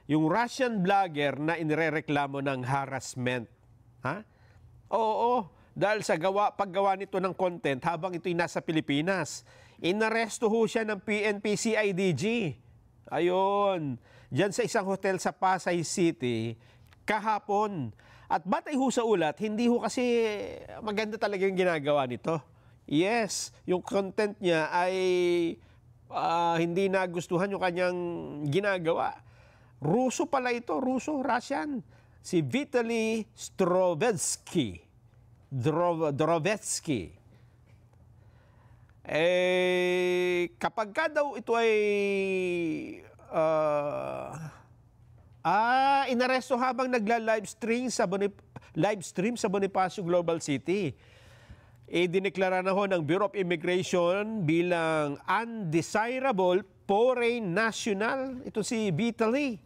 yung Russian vlogger na inirereklamo ng harassment. Ha? Oo, dahil sa paggawa nito ng content habang ito'y nasa Pilipinas. Inaresto ho siya ng PNP CIDG. Ayun, diyan sa isang hotel sa Pasay City kahapon. At batay ho sa ulat, hindi ho kasi maganda talaga yung ginagawa nito. Yes, yung content niya ay hindi nagustuhan yung kanyang ginagawa. Ruso pala ito, Russian. Si Vitaly Strovetsky. Kapag ka daw ito ay inaresto habang nagla-livestream sa Bonifacio Global City. Dineklara na ho ng Bureau of Immigration bilang undesirable foreign national. Ito si Vitaly.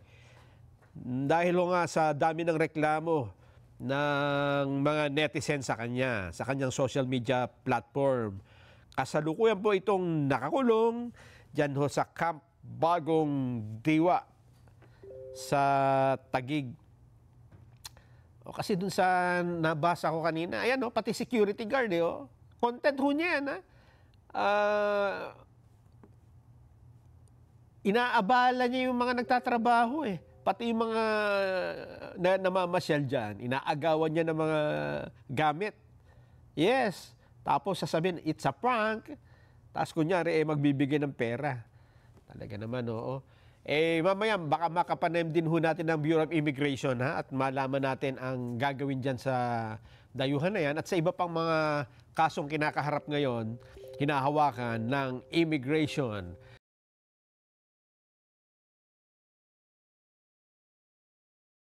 Dahil ho nga sa dami ng reklamo ng mga netizen sa kanya, sa kanyang social media platform. Kasalukuyan po itong nakakulong dyan ho sa Camp Bagong Diwa sa Taguig. Kasi dun sa nabasa ko kanina, ayan pati security guard content ho niya yan inaabala niya yung mga nagtatrabaho pati yung mga namamasyal dyan, inaagawan niya ng mga gamit. Yes. Tapos sasabihin, it's a prank. Tapos kunyari, magbibigay ng pera. Talaga naman, oo. Mamaya, baka makapanem din ho natin ng Bureau of Immigration, at malaman natin ang gagawin dyan sa dayuhan na yan. At sa iba pang mga kasong kinakaharap ngayon, hinahawakan ng immigration.